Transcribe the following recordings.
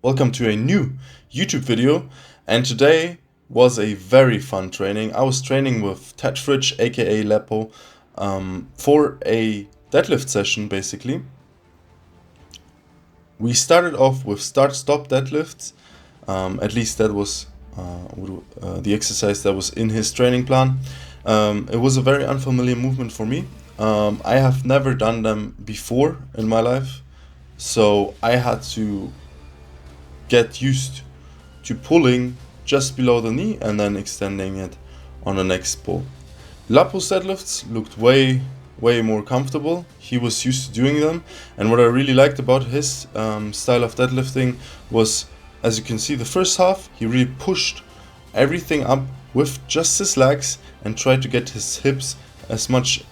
Welcome to a new YouTube video, and today was a very fun training. I was training with TatFridge, aka Lepo, for a deadlift session basically. We started off with start-stop deadlifts, at least that was the exercise that was in his training plan. It was a very unfamiliar movement for me. I have never done them before in my life, so I had to get used to pulling just below the knee and then extending it on the next pull. Lapo's deadlifts looked way more comfortable. He was used to doing them, and what I really liked about his style of deadlifting was, as you can see, the first half he really pushed everything up with just his legs and tried to get his hips as much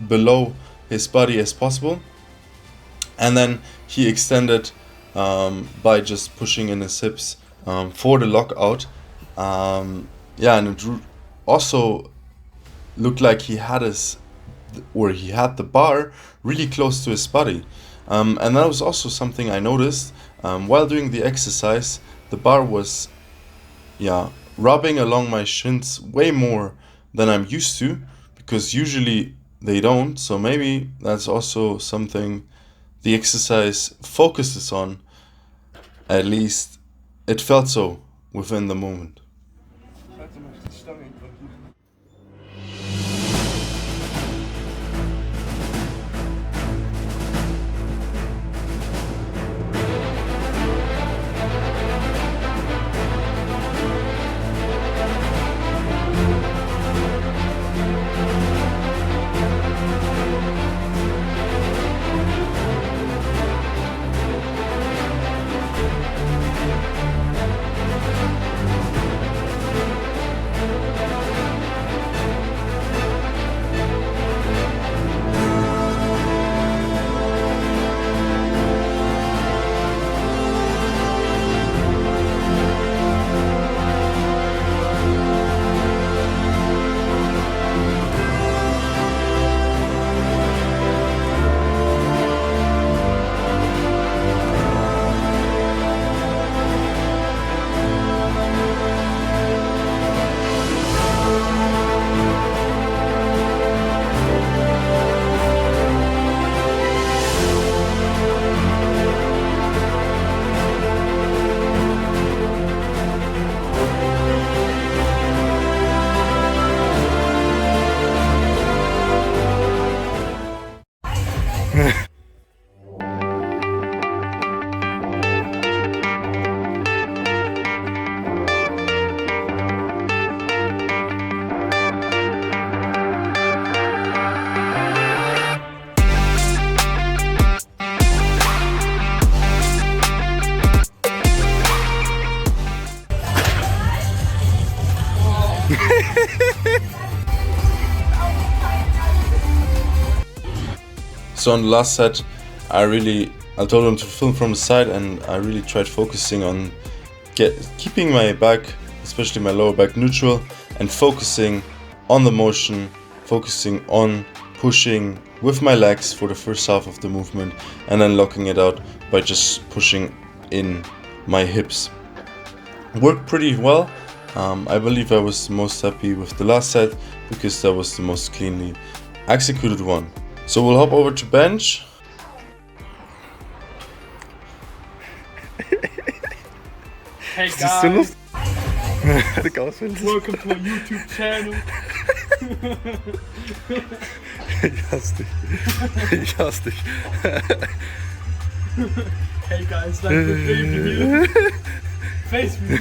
below his body as possible, and then he extended by just pushing in his hips for the lockout. And it also looked like he had the bar really close to his body, and that was also something I noticed while doing the exercise. The bar was rubbing along my shins way more than I'm used to, because usually they don't. So maybe that's also something the exercise focuses on. At least it felt so within the moment. So on the last set, I told him to film from the side, and I really tried focusing on keeping my back, especially my lower back, neutral, and focusing on the motion, focusing on pushing with my legs for the first half of the movement, and then locking it out by just pushing in my hips. Worked pretty well. I believe I was most happy with the last set because that was the most cleanly executed one. So we'll hop over to bench. Hey guys, welcome to my YouTube channel. Ich hasse dich. Hey guys, like the video. Face me.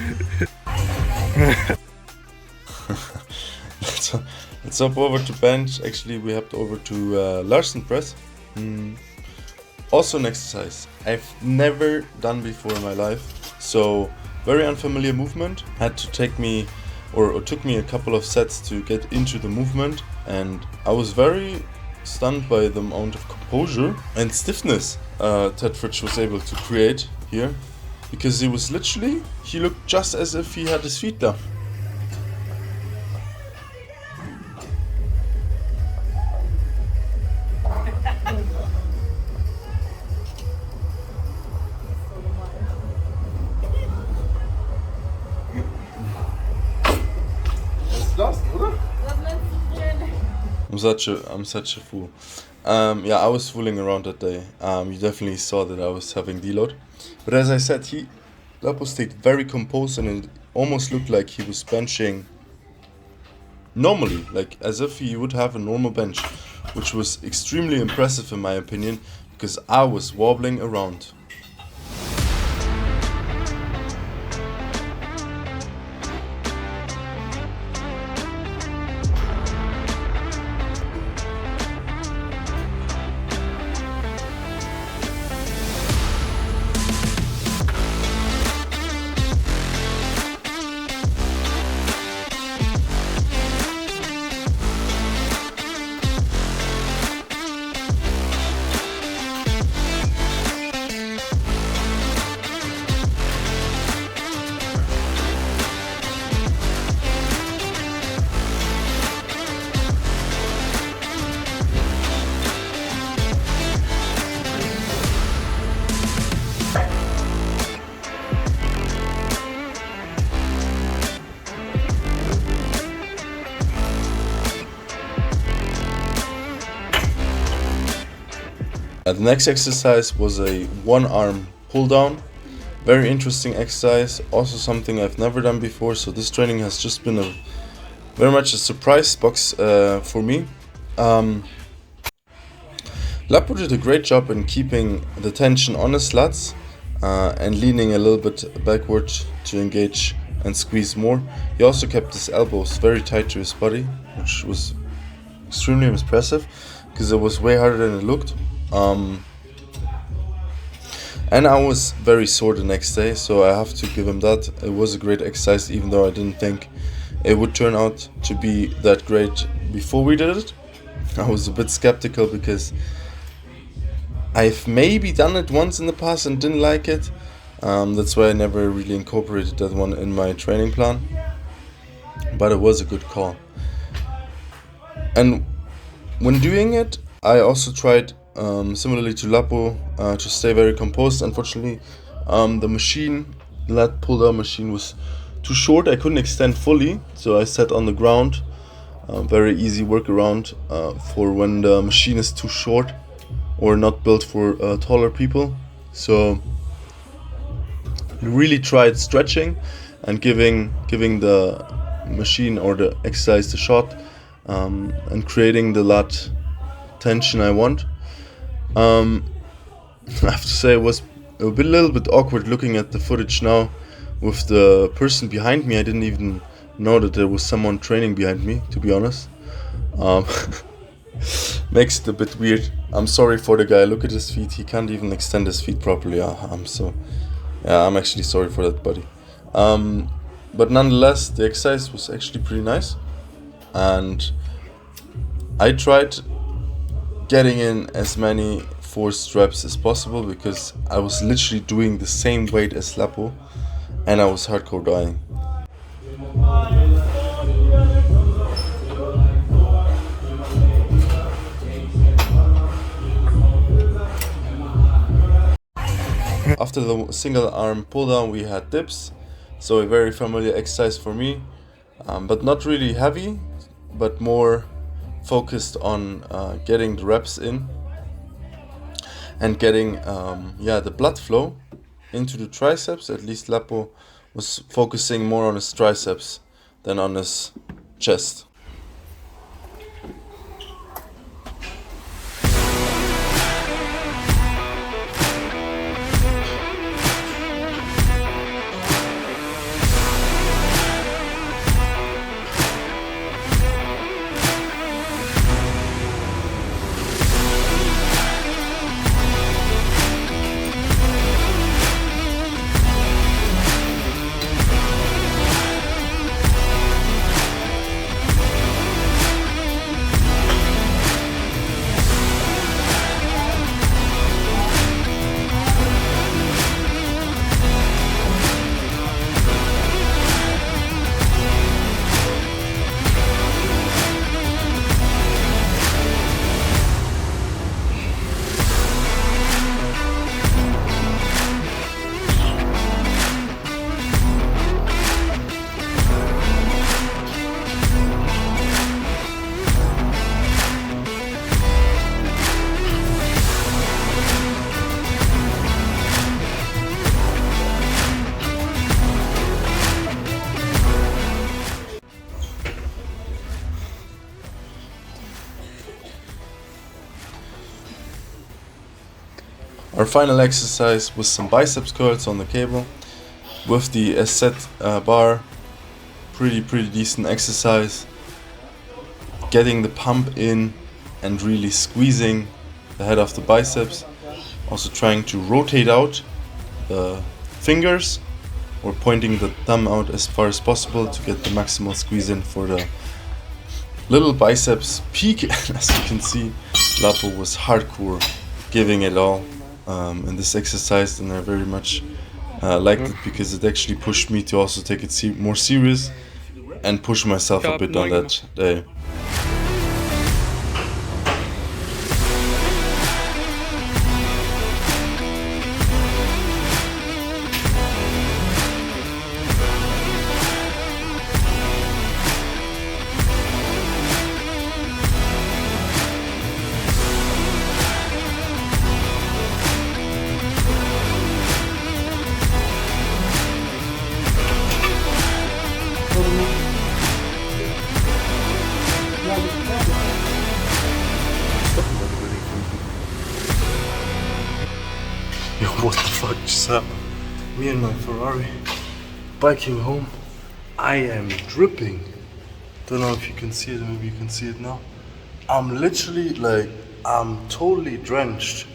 Let's hop over to bench. Actually, we hopped over to Larsen press. Also an exercise I've never done before in my life, so very unfamiliar movement. Took me a couple of sets to get into the movement, and I was very stunned by the amount of composure and stiffness TatFridge was able to create here, because he looked just as if he had his feet down. I'm such a fool. Yeah, I was fooling around that day. You definitely saw that I was having deload. But as I said, Lapo stayed very composed, and it almost looked like he was benching normally, like as if he would have a normal bench, which was extremely impressive in my opinion, because I was wobbling around. The next exercise was a one-arm pull-down. Very interesting exercise, also something I've never done before, so this training has just been very much a surprise box for me. Lapo did a great job in keeping the tension on his lats and leaning a little bit backward to engage and squeeze more. He also kept his elbows very tight to his body, which was extremely impressive because it was way harder than it looked. And I was very sore the next day, so I have to give him that. It was a great exercise, even though I didn't think it would turn out to be that great before we did it. I was a bit skeptical because I've maybe done it once in the past and didn't like it. That's why I never really incorporated that one in my training plan. But it was a good call. And when doing it, I also tried, similarly to Lapo, to stay very composed. Unfortunately, the lat pull-down machine was too short. I couldn't extend fully, so I sat on the ground. Very easy workaround for when the machine is too short or not built for taller people. So we really tried stretching and giving the machine or the exercise the shot, and creating the lat tension I want. I have to say it was a little bit awkward looking at the footage now with the person behind me. I didn't even know that there was someone training behind me, to be honest. Makes it a bit weird. I'm sorry for the guy. Look at his feet. He can't even extend his feet properly. I'm actually sorry for that, buddy. But nonetheless, the exercise was actually pretty nice, and I tried getting in as many forced reps as possible because I was literally doing the same weight as Lapo and I was hardcore dying. After the single arm pull down, we had dips, so a very familiar exercise for me, but not really heavy, but more focused on getting the reps in and getting the blood flow into the triceps. At least Lapo was focusing more on his triceps than on his chest. Our final exercise was some biceps curls on the cable with the set bar. Pretty decent exercise. Getting the pump in and really squeezing the head of the biceps. Also trying to rotate out the fingers or pointing the thumb out as far as possible to get the maximal squeeze in for the little biceps peak. As you can see, Lapo was hardcore, giving it all in this exercise, and I very much liked it because it actually pushed me to also take it more serious and push myself a bit on that day. Yo, what the fuck just happened? Me and my Ferrari biking home. I am dripping. Don't know if you can see it, maybe you can see it now. I'm literally like, I'm totally drenched.